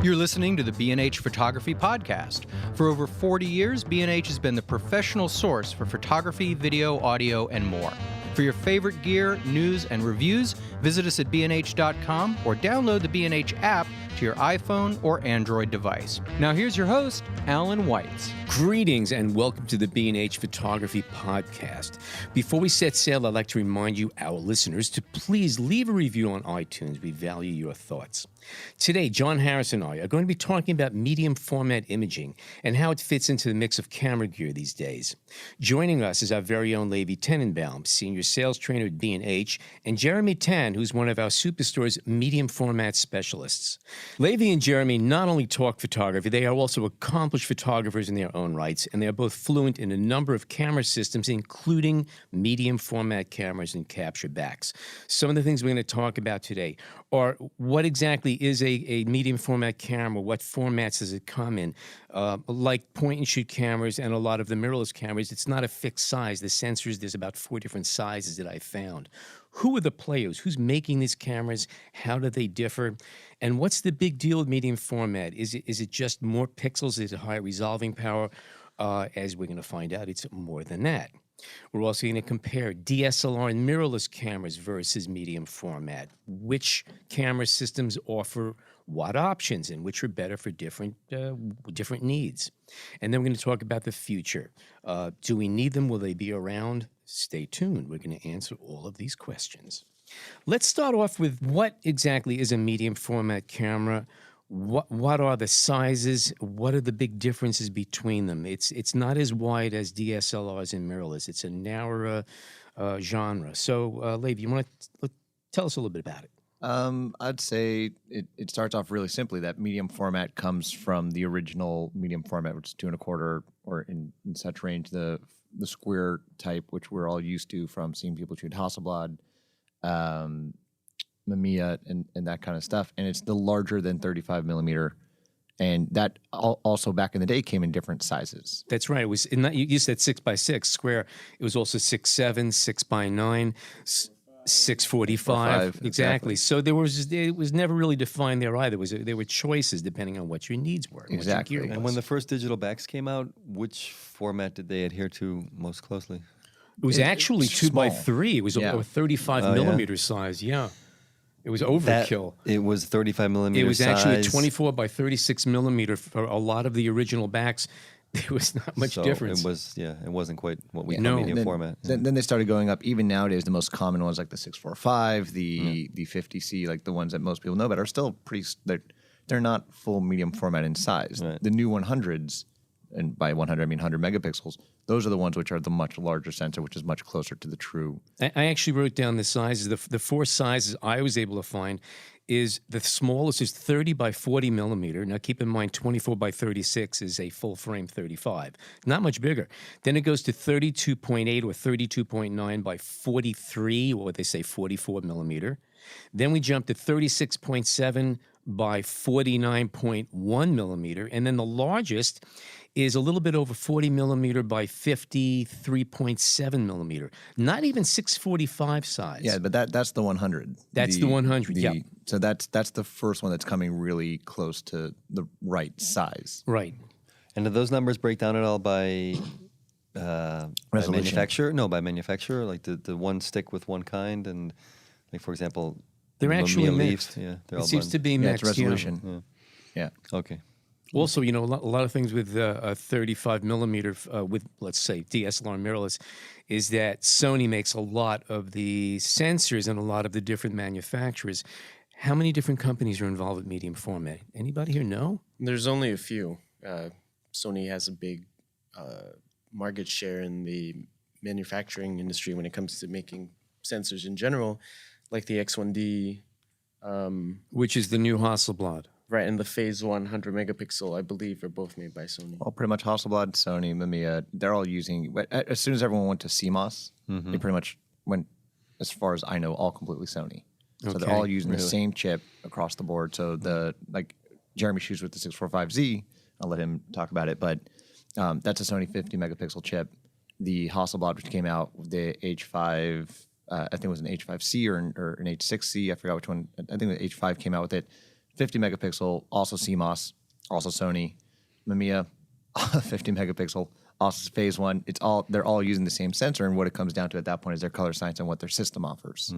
You're listening to the B&H Photography Podcast. For over 40 years, B&H has been the professional source for photography, video, audio, and more. For your favorite gear, news, and reviews, visit us at bnh.com or download the B&H app to your iPhone or Android device. Now here's your host, Alan Weitz. Greetings and welcome to the B&H Photography Podcast. Before we set sail, I'd like to remind you, our listeners, to please leave a review on iTunes. We value your thoughts. Today, John Harris and I are going to be talking about medium format imaging and how it fits into the mix of camera gear these days. Joining us is our very own Levi Tenenbaum, senior sales trainer at B&H, and Jeremy Tan, who's one of our Superstore's medium format specialists. Levi and Jeremy not only talk photography, they are also accomplished photographers in their own rights, and they are both fluent in a number of camera systems, including medium format cameras and capture backs. Some of the things we're going to talk about today are what exactly is a medium format camera, what formats does it come in? Like point-and-shoot cameras and a lot of the mirrorless cameras, it's not a fixed size. The sensors, there's about 4 different sizes that I found. Who are the players? Who's making these cameras? How do they differ? And what's the big deal with medium format? Is it just more pixels? Is it higher resolving power? As we're going to find out, it's more than that. We're also going to compare DSLR and mirrorless cameras versus medium format. Which camera systems offer what options and which are better for different needs. And then we're going to talk about the future. Do we need them? Will they be around? Stay tuned. We're going to answer all of these questions. Let's start off with what exactly is a medium format camera? What are the sizes? What are the big differences between them? It's not as wide as DSLRs and mirrorless. It's a narrower genre. So, Levi, you want to tell us a little bit about it? I'd say it starts off really simply. That medium format comes from the original medium format, which is 2 1/4, or in such range, the square type, which we're all used to from seeing people shoot Hasselblad, Mamiya, and that kind of stuff. And it's the larger than 35 millimeter. And that also back in the day came in different sizes. That's right. It was you said 6x6 square. It was also 6'7", 6x9, 645. Exactly. So it was never really defined there either. There were choices depending on what your needs were. Exactly. What your gear was. And when the first digital backs came out, which format did they adhere to most closely? It was actually 2x3. It was a 35 millimeter size. Yeah. It was overkill. It was 35 millimeter. It was size. actually a 24 by 36 millimeter for a lot of the original backs. There was not much difference. It wasn't quite what we No. call medium format. Then they started going up. Even nowadays, the most common ones like the 645, the 50C, like the ones that most people know about, are still pretty. They're not full medium format in size. Right. The new 100s, and by 100 I mean 100 megapixels. Those are the ones which are the much larger sensor, which is much closer to the true. I actually wrote down the sizes. The 4 sizes I was able to find is the smallest is 30 by 40 millimeter. Now keep in mind 24 by 36 is a full frame 35. Not much bigger. Then it goes to 32.8 or 32.9 by 43, or what they say 44 millimeter. Then we jump to 36.7 by 49.1 millimeter. And then the largest is a little bit over 40 millimeter by 53.7 millimeter. Not even 645 size. Yeah, but that's the 100. That's the 100, yeah. So that's the first one that's coming really close to the right size. Right. And do those numbers break down at all by manufacturer? No, by manufacturer. Like the one stick with one kind, and like for example, they're actually mixed. Yeah, it seems to be mixed. It's resolution. Yeah. Okay. Also, a lot of things with 35 millimeter with, let's say, DSLR mirrorless is that Sony makes a lot of the sensors and a lot of the different manufacturers. How many different companies are involved with medium format? Anybody here know? There's only a few. Sony has a big market share in the manufacturing industry when it comes to making sensors in general, like the X1D. Which is the new Hasselblad. Right, and the Phase 1 100 megapixel, I believe, are both made by Sony. Well, pretty much Hasselblad, Sony, Mamiya, they're all using. But as soon as everyone went to CMOS, they pretty much went, as far as I know, all completely Sony. So they're all using the same chip across the board. So like Jeremy shoots with the 645Z. I'll let him talk about it, but that's a Sony 50 megapixel chip. The Hasselblad, which came out with the H5, I think it was an H5C or an H6C. I forgot which one. I think the H5 came out with it. 50 megapixel, also CMOS, also Sony, Mamiya, 50 megapixel, also phase one. They're all using the same sensor, and what it comes down to at that point is their color science and what their system offers.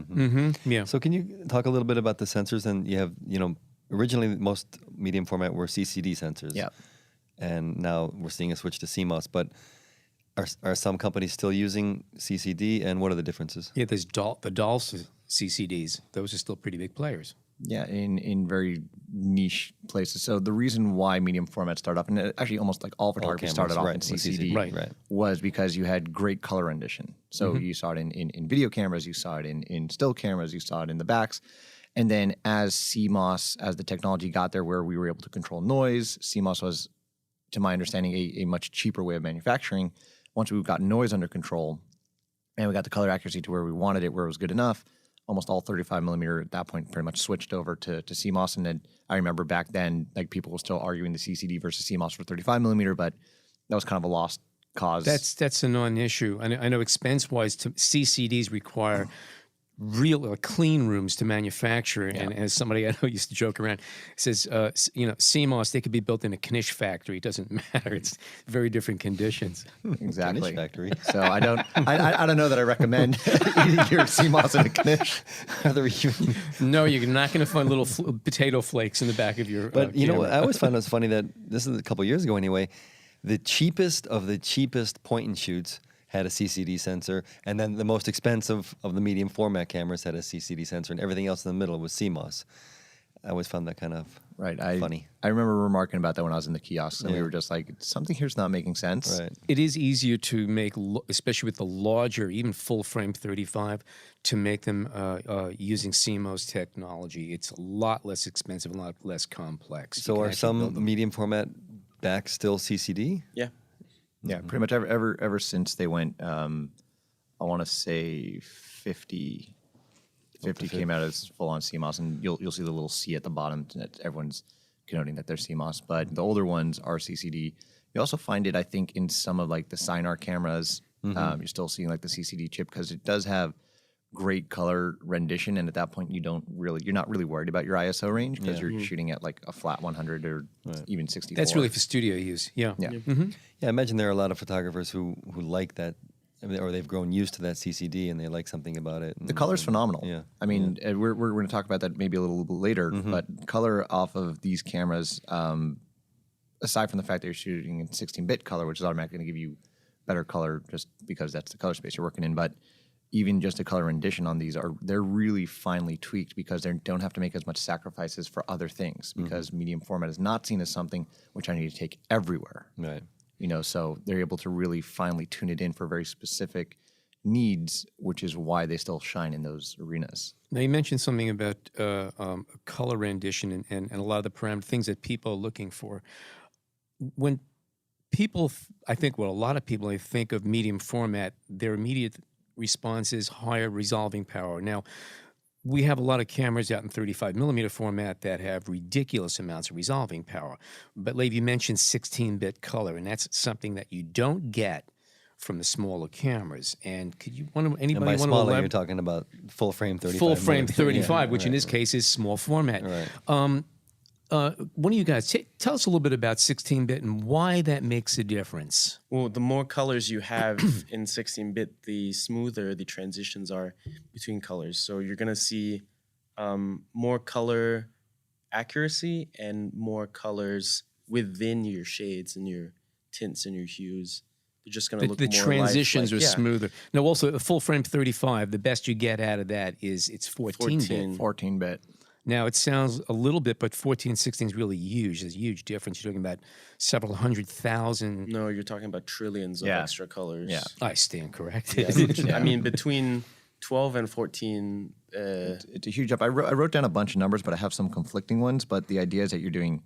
Yeah. So can you talk a little bit about the sensors? And you have, originally most medium format were CCD sensors. Yeah. And now we're seeing a switch to CMOS. But are some companies still using CCD, and what are the differences? Yeah, there's the DALS CCDs. Those are still pretty big players. Yeah, in very niche places. So the reason why medium format started off, and actually almost like all photography cameras, started off right, in with CCD, CCD, was because you had great color rendition. So you saw it in video cameras, you saw it in still cameras, you saw it in the backs. And then as CMOS, as the technology got there where we were able to control noise, CMOS was, to my understanding, a much cheaper way of manufacturing. Once we got noise under control and we got the color accuracy to where we wanted it, where it was good enough, almost all 35 millimeter at that point pretty much switched over to CMOS. And then I remember back then, like people were still arguing the CCD versus CMOS for 35 millimeter, but that was kind of a lost cause. That's a non-issue. I know expense-wise, CCDs require real clean rooms to manufacture. And as somebody I know used to joke around, says, CMOS, they could be built in a Knish factory. It doesn't matter. It's very different conditions. Exactly. Knish factory. So I don't know that I recommend eating your CMOS in a Knish. No, you're not going to find little potato flakes in the back of your. But you know camera. what? I always found it was funny that this is a couple of years ago anyway. The cheapest of the cheapest point and shoots had a CCD sensor, and then the most expensive of the medium format cameras had a CCD sensor, and everything else in the middle was CMOS. I always found that kind of funny. I remember remarking about that when I was in the kiosks, and we were just like, something here's not making sense. Right. It is easier to make, especially with the larger, even full frame 35, to make them using CMOS technology. It's a lot less expensive, a lot less complex. So are some medium format backs still CCD? Yeah. Yeah, pretty much ever since they went, I want to say 50 came out as full on CMOS, and you'll see the little C at the bottom that everyone's connoting that they're CMOS. But the older ones are CCD. You also find it, I think, in some of like the Sinar cameras. You're still seeing like the CCD chip because it does have great color rendition, and at that point you're not really worried about your ISO range because you're shooting at like a flat 100 or even 64. That's really for studio use. Yeah. Yeah. Yeah, I imagine there are a lot of photographers who like that, or they've grown used to that CCD and they like something about it. The color's phenomenal. Yeah. I mean, we're going to talk about that maybe a little bit later, but color off of these cameras, aside from the fact that you're shooting in 16-bit color, which is automatically going to give you better color just because that's the color space you're working in, but even just the color rendition on these they're really finely tweaked because they don't have to make as much sacrifices for other things because medium format is not seen as something which I need to take everywhere. Right. So they're able to really finely tune it in for very specific needs, which is why they still shine in those arenas. Now, you mentioned something about color rendition and a lot of the parameter things that people are looking for. When people, I think, a lot of people, they think of medium format, their immediate response is higher resolving power. Now, we have a lot of cameras out in 35 millimeter format that have ridiculous amounts of resolving power. But Levi, you mentioned 16-bit color, and that's something that you don't get from the smaller cameras. And could you anybody And by want to smaller, elaborate? you're talking about full frame 35. Full frame 35, Yeah, which in this case is small format. Right. One of you guys, tell us a little bit about 16-bit and why that makes a difference. Well, the more colors you have in 16-bit, the smoother the transitions are between colors. So you're going to see more color accuracy and more colors within your shades and your tints and your hues. They're just going to look The more transitions lifelike. are smoother. Now, also, a full frame 35, the best you get out of that is it's 14-bit. 14-bit. Now, it sounds a little bit, but 14, 16 is really huge. There's a huge difference. You're talking about several 100,000. No, you're talking about trillions of extra colors. Yeah. I stand corrected. I mean, between 12 and 14. It's a huge up. I wrote down a bunch of numbers, but I have some conflicting ones. But the idea is that you're doing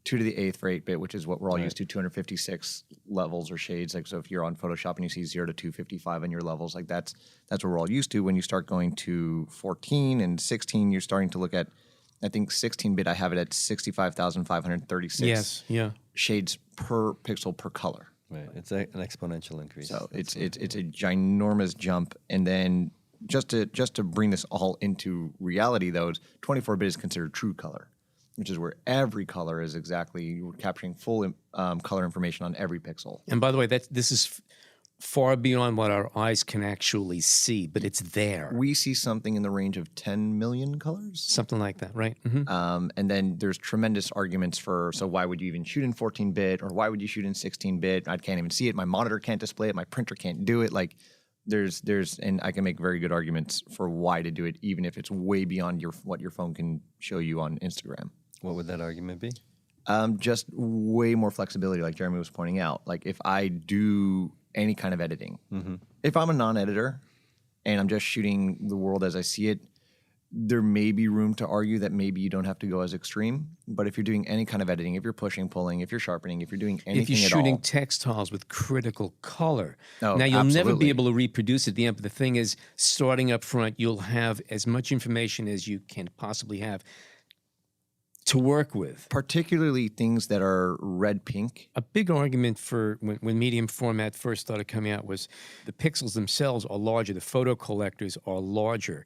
2 to the 8th for 8-bit, which is what we're all used to, 256 levels or shades. Like, so if you're on Photoshop and you see 0 to 255 in your levels, like that's what we're all used to. When you start going to 14 and 16, you're starting to look at, I think 16-bit, I have it at 65,536 shades per pixel per color. Right. It's an exponential increase. So it's a ginormous jump. And then just to bring this all into reality, though, 24-bit is considered true color. which is where every color is exactly, you're capturing full color information on every pixel. And by the way, this is far beyond what our eyes can actually see, but it's there. We see something in the range of 10 million colors. Something like that, right? Mm-hmm. And then there's tremendous arguments for, so why would you even shoot in 14-bit, or why would you shoot in 16-bit? I can't even see it. My monitor can't display it. My printer can't do it. Like there's, and I can make very good arguments for why to do it, even if it's way beyond what your phone can show you on Instagram. What would that argument be? Just way more flexibility, like Jeremy was pointing out. Like if I do any kind of editing, if I'm a non-editor and I'm just shooting the world as I see it, there may be room to argue that maybe you don't have to go as extreme. But if you're doing any kind of editing, if you're pushing, pulling, if you're sharpening, if you're doing anything if you're at all, shooting textiles with critical color, Oh, now you'll never absolutely. be able to reproduce it at the end. But the thing is, starting up front, you'll have as much information as you can possibly have to work with. particularly things that are red pink. A big argument for when medium format first started coming out was the pixels themselves are larger, the photo collectors are larger.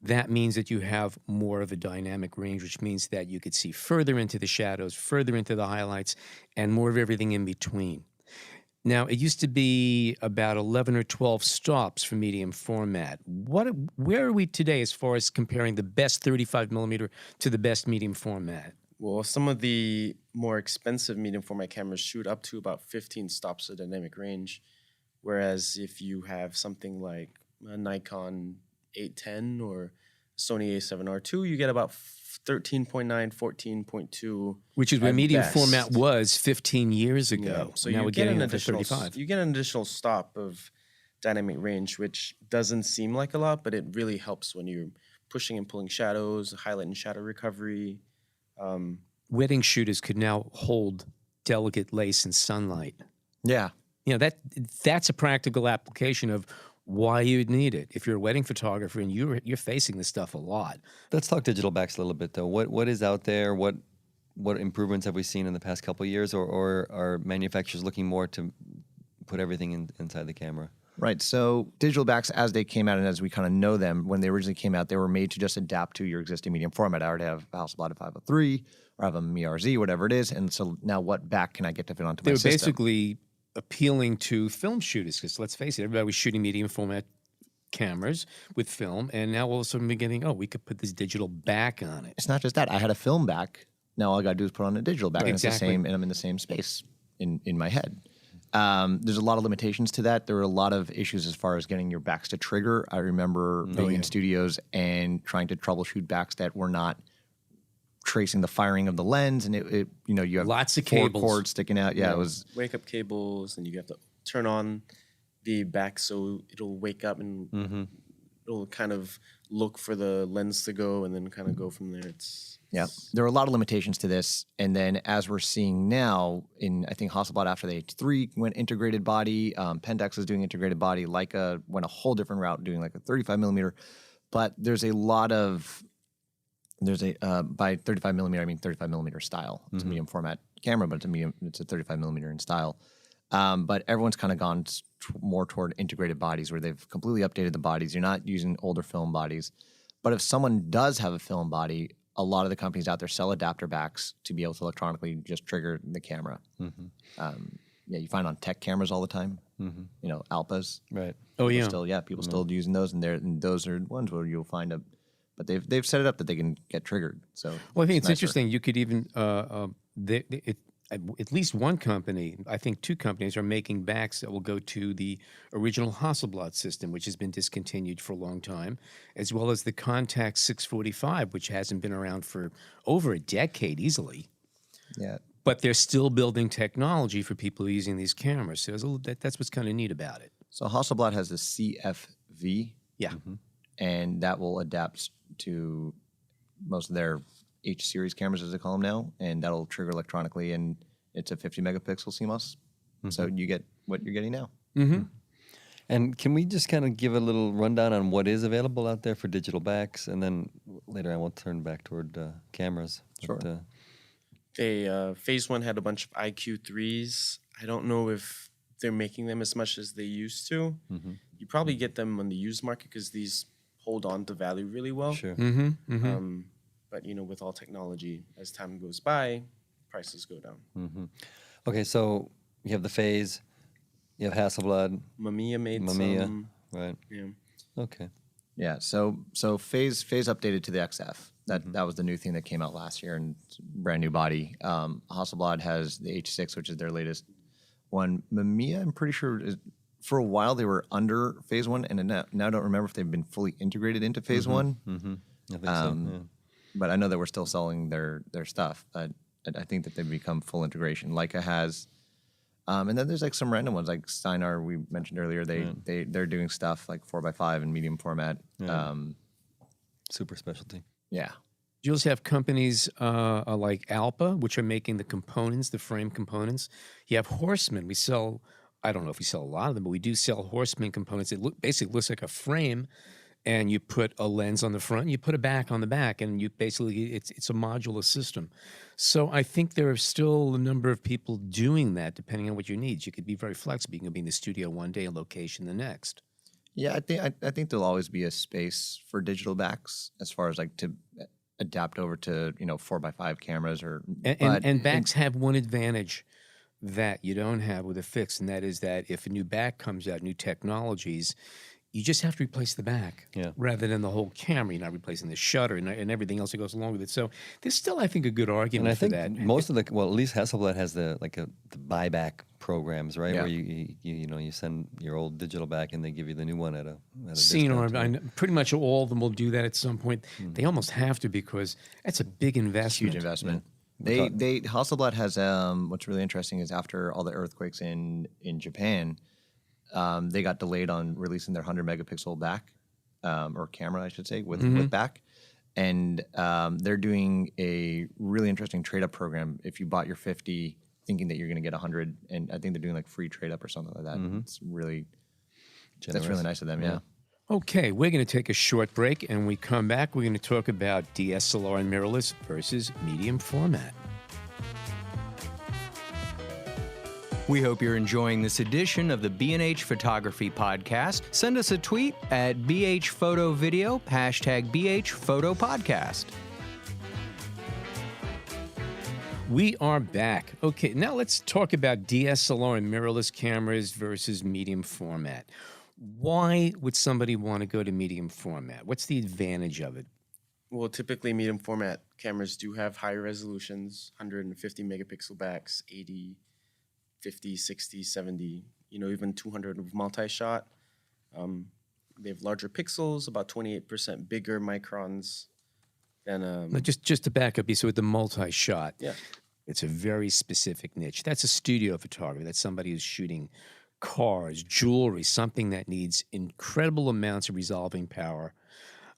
That means that you have more of a dynamic range, which means that you could see further into the shadows, further into the highlights, and more of everything in between. Now, it used to be about 11 or 12 stops for medium format. Where are we today as far as comparing the best 35 millimeter to the best medium format? Well, some of the more expensive medium format cameras shoot up to about 15 stops of dynamic range, whereas if you have something like a Nikon 810 or Sony A7R II, you get about 13.9, 14.2. Which is where at medium best. format was 15 years ago. So now you we're get getting an up to additional 35. you get an additional stop of dynamic range, which doesn't seem like a lot, but it really helps when you're pushing and pulling shadows, highlight and shadow recovery. Wedding shooters could now hold delicate lace in sunlight. Yeah. You know, that's a practical application of why you'd need it. If you're a wedding photographer and you're facing this stuff a lot. Let's talk digital backs a little bit, though. What is out there? What improvements have we seen in the past couple of years, or are manufacturers looking more to put everything inside the camera? Right. So digital backs, as they came out and as we kind of know them, when they originally came out, they were made to just adapt to your existing medium format. I already have a Hasselblad 503 or I have a MiRZ, whatever it is. And so now what back can I get to fit onto They my were system? basically appealing to film shooters because let's face it, everybody was shooting medium format cameras with film, and now all of a sudden we're getting, we could put this digital back on it. It's not just that. I had a film back. Now all I got to do is put on a digital back. Right. And it's the Exactly. same, and I'm in the same space in my head. There's a lot of limitations to that. There were a lot of issues as far as getting your backs to trigger. I remember being in studios and trying to troubleshoot backs that were not tracing the firing of the lens, and it you have Lots of 4 cables. cords sticking out. Yeah, it was Wake up cables, and you have to turn on the back so it'll wake up and it'll kind of look for the lens to go and then kind of go from there. There are a lot of limitations to this, and then as we're seeing now, I think Hasselblad after the H3 went integrated body, Pentax is doing integrated body, Leica went a whole different route doing like a 35 millimeter, but there's a lot of by 35 millimeter I mean 35 millimeter style. It's a medium format camera, but it's a 35 millimeter in style. But everyone's kind of gone more toward integrated bodies where they've completely updated the bodies. You're not using older film bodies. But if someone does have a film body, a lot of the companies out there sell adapter backs to be able to electronically just trigger the camera. You find on tech cameras all the time, Alpas. Right. People still using those, and those are ones where you'll find but they've set it up that they can get triggered. So Well, I think it's nicer. interesting. You could even, at least one company, I think 2 companies are making backs that will go to the original Hasselblad system, which has been discontinued for a long time, as well as the Contax 645, which hasn't been around for over a decade easily. Yeah. But they're still building technology for people using these cameras. So that's what's kind of neat about it. So Hasselblad has the CFV, Yeah. and that will adapt to most of their H series cameras, as they call them now, and that'll trigger electronically, and it's a 50 megapixel CMOS. So you get what you're getting now. And can we just kind of give a little rundown on what is available out there for digital backs, and then later on we'll turn back toward cameras. Sure. They phase 1 had a bunch of IQ3s. I don't know if they're making them as much as they used to. You probably get them on the used market because these hold on to value really well. Sure. But with all technology, as time goes by, prices go down. Okay, so you have the Phase, you have Hasselblad, Mamiya made Mamiya, some. right? Yeah. Okay. Yeah, so Phase updated to the XF. That was the new thing that came out last year, and it's a brand new body. Hasselblad has the H6, which is their latest one. Mamiya, I'm pretty sure, for a while they were under Phase 1, and now I don't remember if they've been fully integrated into Phase 1. I think so. Yeah. But I know that we're still selling their stuff. But I think that they've become full integration. Leica has, and then there's like some random ones like Steinar we mentioned earlier. They're doing stuff like 4x5 and medium format. Super specialty. Yeah. You also have companies like Alpa, which are making the components, the frame components. You have Horseman. We sell, I don't know if we sell a lot of them, but we do sell Horseman components. It basically looks like a frame, and you put a lens on the front, and you put a back on the back, and you basically, it's a modular system. So I think there are still a number of people doing that, depending on what your needs. You could be very flexible. You can be in the studio one day and location the next. Yeah, I think there'll always be a space for digital backs as far as like to adapt over to 4x5 cameras and backs have one advantage that you don't have with a fix, and that is that if a new back comes out, new technologies, you just have to replace the back rather than the whole camera. You're not replacing the shutter and everything else that goes along with it. So there's still, I think, a good argument for that. Most of at least Hasselblad has the buyback programs, right? Yeah. Where you send your old digital back and they give you the new one at a Seen or discount. pretty much all of them will do that at some point. They almost have to because that's a big investment. huge investment. Hasselblad has what's really interesting is after all the earthquakes in Japan, they got delayed on releasing their 100 megapixel back or camera, I should say, with back, and they're doing a really interesting trade up program. If you bought your 50, thinking that you're going to get 100, and I think they're doing like free trade up or something like that. It's really that's really nice of them. Yeah. Okay, we're going to take a short break, and when we come back, we're going to talk about DSLR and mirrorless versus medium format. We hope you're enjoying this edition of the B&H Photography Podcast. Send us a tweet at BH Photo Video, #BH Photo Podcast. We are back. Okay, now let's talk about DSLR and mirrorless cameras versus medium format. Why would somebody want to go to medium format? What's the advantage of it? Well, typically medium format cameras do have higher resolutions, 150 megapixel backs, 80, 50, 60, 70, even 200 with multi-shot. They have larger pixels, about 28% bigger microns than Now, just to back up, you said with the multi-shot. Yeah. It's a very specific niche. That's a studio photography. That's somebody who's shooting cars, jewelry, something that needs incredible amounts of resolving power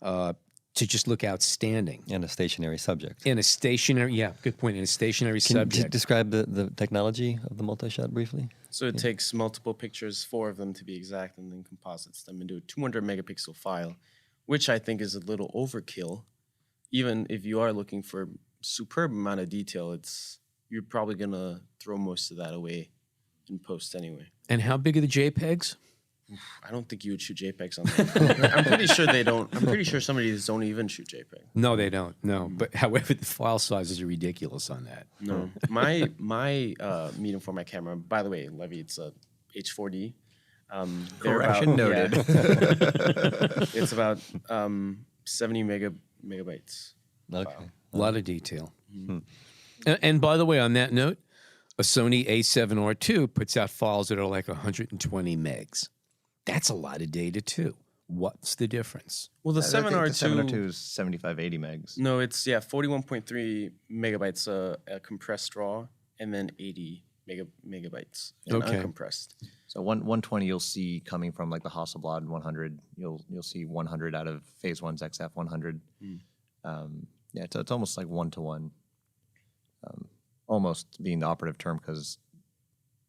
to just look outstanding. And a stationary subject. In a stationary, good point, in a stationary Can you subject. describe the technology of the multi-shot briefly? So it takes multiple pictures, 4 of them to be exact, and then composites them into a 200 megapixel file, which I think is a little overkill. Even if you are looking for a superb amount of detail, you're probably going to throw most of that away in post anyway. And how big are the JPEGs? I don't think you would shoot JPEGs on that. I'm pretty sure they don't. I'm pretty sure somebody don't even shoot JPEG. No, they don't. No, but however, the file sizes are ridiculous on that. No, my medium format camera. By the way, Levi, it's a H4D. Correction noted. It's about 70 megabytes. Okay. A lot of detail. And by the way, on that note, a Sony A7R II puts out files that are like 120 megs. That's a lot of data too. What's the difference? Well, the 7R2 is 75, 80 megs. No, it's 41.3 megabytes a compressed raw, and then 80 megabytes uncompressed. So 120 you'll see coming from like the Hasselblad 100. You'll see 100 out of Phase 1's XF 100. It's almost like 1-to-1. Almost being the operative term because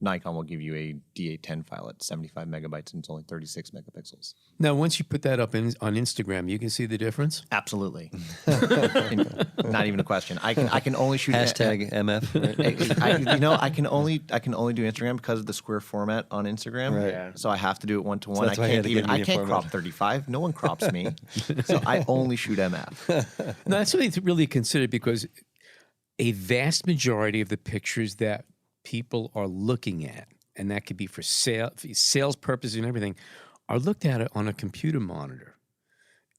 Nikon will give you a D810 file at 75 megabytes and it's only 36 megapixels. Now, once you put that up on Instagram, you can see the difference? Absolutely. Not even a question. I can only shoot Hashtag MF. Right? I can only do Instagram because of the square format on Instagram. Right. Yeah. So I have to do it 1-to-1. So that's why you had to get I medium can't crop format. 35. No one crops me. So I only shoot MF. No, that's something to really consider because a vast majority of the pictures that people are looking at, and that could be for sales purposes and everything, are looked at on a computer monitor.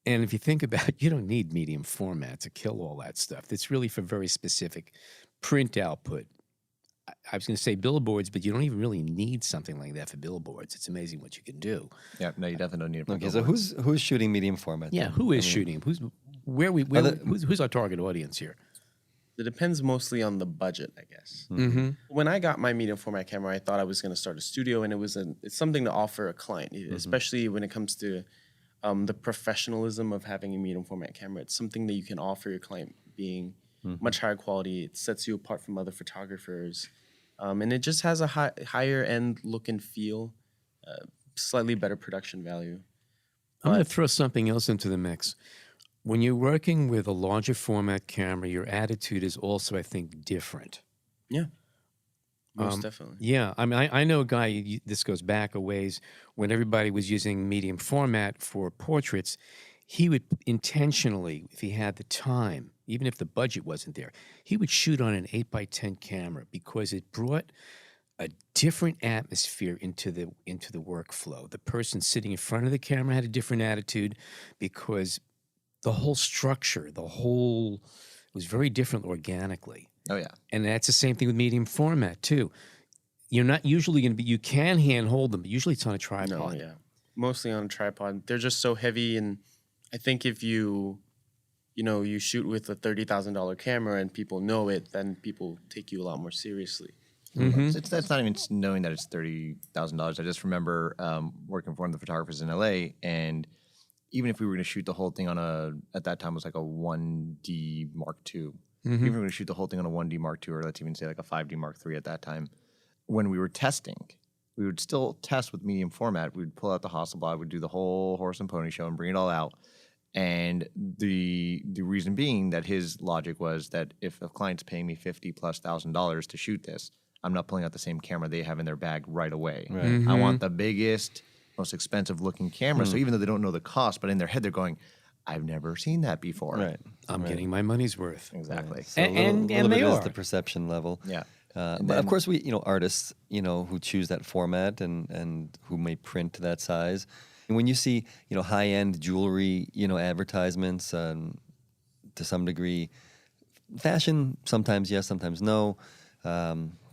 And if you think about it, you don't need medium format to kill all that stuff. It's really for very specific print output. I was going to say billboards, but you don't even really need something like that for billboards. It's amazing what you can do. Yeah, no, you definitely don't need it. For Okay, so billboards. who's shooting medium format? Yeah, then? who is shooting? Who's our target audience here? It depends mostly on the budget, I guess. Mm-hmm. When I got my medium format camera, I thought I was going to start a studio, and it's something to offer a client, especially when it comes to the professionalism of having a medium format camera. It's something that you can offer your client, being much higher quality. It sets you apart from other photographers, and it just has a higher end look and feel, slightly better production value. I'm going to throw something else into the mix. When you're working with a larger format camera, your attitude is also, I think, different. Yeah, most definitely. Yeah, I mean, I know a guy, this goes back a ways, when everybody was using medium format for portraits, he would intentionally, if he had the time, even if the budget wasn't there, he would shoot on an 8x10 camera because it brought a different atmosphere into the workflow. The person sitting in front of the camera had a different attitude because the whole structure, was very different organically. Oh, yeah. And that's the same thing with medium format, too. You're not usually going to be, you can hand hold them, but usually it's on a tripod. No, yeah. Mostly on a tripod. They're just so heavy, and I think if you shoot with a $30,000 camera and people know it, then people take you a lot more seriously. Mm-hmm. That's not even knowing that it's $30,000. I just remember working for one of the photographers in LA, and even if we were going to shoot the whole thing on at that time it was like a 1D Mark II. Even if we were going to shoot the whole thing on a 1D Mark II, or let's even say like a 5D Mark III at that time, when we were testing, we would still test with medium format. We'd pull out the Hasselblad, we'd do the whole horse and pony show and bring it all out. And the reason being that his logic was that if a client's paying me $50,000+ to shoot this, I'm not pulling out the same camera they have in their bag right away. Right. I want the biggest, most expensive looking camera. So even though they don't know the cost, but in their head they're going, I've never seen that before. Right. I'm getting my money's worth. Exactly. So a And little they bit is are. the perception level. Yeah. But of course, we artists, who choose that format and who may print that size. And when you see, high end jewelry, advertisements, to some degree, fashion sometimes yes, sometimes no,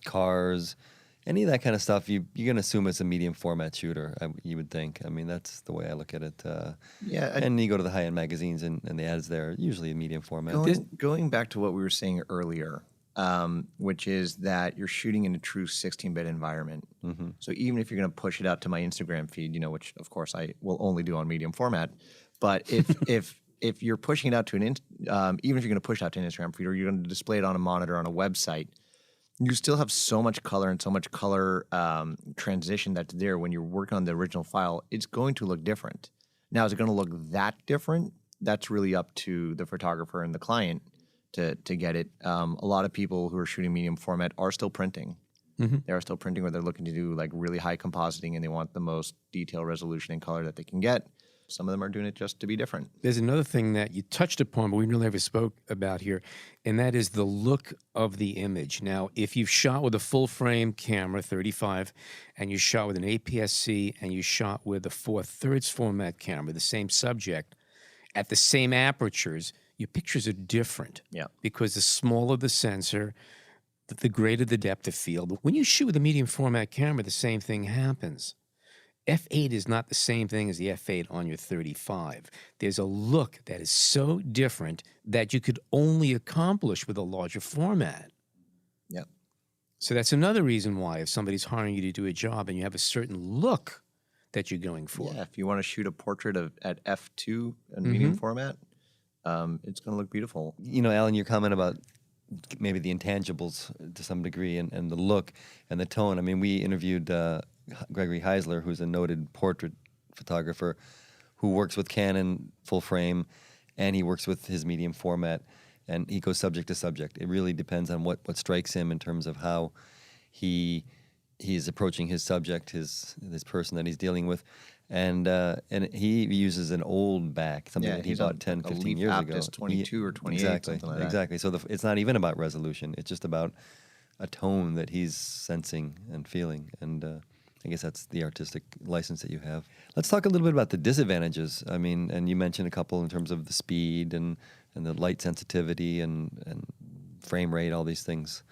cars, any of that kind of stuff, you're going to assume it's a medium format shooter. You would think. I mean, that's the way I look at it. And you go to the high end magazines and the ads there, usually a medium format. Going back to what we were saying earlier, which is that you're shooting in a true 16-bit environment. So even if you're going to push it out to my Instagram feed, which of course I will only do on medium format, but if you're pushing it out to even if you're going to push it out to an Instagram feed, or you're going to display it on a monitor on a website, you still have so much color and so much color transition that's there when you're working on the original file. It's going to look different. Now, is it going to look that different? That's really up to the photographer and the client to get it. A lot of people who are shooting medium format are still printing. They are still printing, where they're looking to do like really high compositing and they want the most detail, resolution, and color that they can get. Some of them are doing it just to be different. There's another thing that you touched upon, but we really never spoke about here, and that is the look of the image. Now, if you've shot with a full-frame camera, 35, and you shot with an APS-C, and you shot with a 4/3 format camera, the same subject, at the same apertures, your pictures are different. Yeah. Because the smaller the sensor, the greater the depth of field. When you shoot with a medium format camera, the same thing happens. F8 is not the same thing as the F8 on your 35. There's a look that is so different that you could only accomplish with a larger format. Yep. So that's another reason why if somebody's hiring you to do a job and you have a certain look that you're going for. Yeah, if you want to shoot a portrait at f2 in medium format, it's going to look beautiful. Alan, your comment about maybe the intangibles to some degree, and the look and the tone. I mean, we interviewed Gregory Heisler, who's a noted portrait photographer who works with Canon full frame, and he works with his medium format, and he goes subject to subject. It really depends on what strikes him in terms of how he's approaching his subject, his person that he's dealing with. And he uses an old back, something that he bought 10, 15 years ago. Aptus 22 or 28, exactly, something like that. Exactly. So it's not even about resolution. It's just about a tone that he's sensing and feeling. And I guess that's the artistic license that you have. Let's talk a little bit about the disadvantages. I mean, and you mentioned a couple in terms of the speed and the light sensitivity and frame rate, all these things.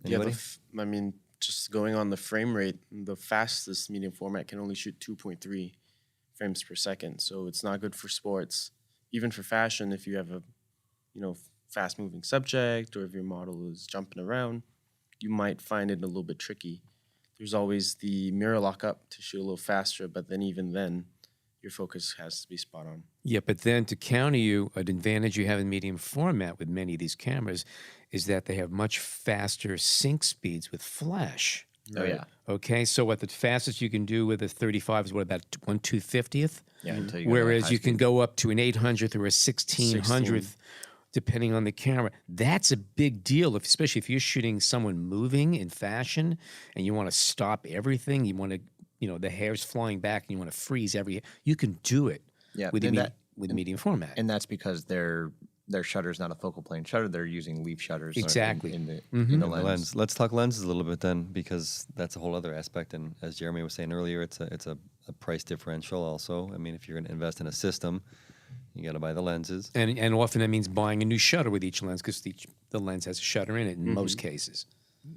Anybody? Yeah, I mean, just going on the frame rate, the fastest medium format can only shoot 2.3 frames per second. So it's not good for sports. Even for fashion, if you have a, fast-moving subject or if your model is jumping around, you might find it a little bit tricky. There's always the mirror lock-up to shoot a little faster, but then even then, your focus has to be spot on. Yeah, but then to counter you, an advantage you have in medium format with many of these cameras is that they have much faster sync speeds with flash. Oh, yeah. Okay, so what the fastest you can do with a 35 is what, about 1/250th? Yeah, until you go to Whereas high you can speed. go up to an 800th or a 1600th, depending on the camera. That's a big deal, especially if you're shooting someone moving in fashion and you want to stop everything. You want to, the hair's flying back and you want to freeze you can do it with medium format. And that's because their shutter is not a focal plane shutter. They're using leaf shutters. Exactly. In the The lens. lens. Let's talk lenses a little bit then, because that's a whole other aspect. And as Jeremy was saying earlier, it's a price differential also. I mean, if you're going to invest in a system, you got to buy the lenses. And often that means buying a new shutter with each lens because the lens has a shutter in it in most cases.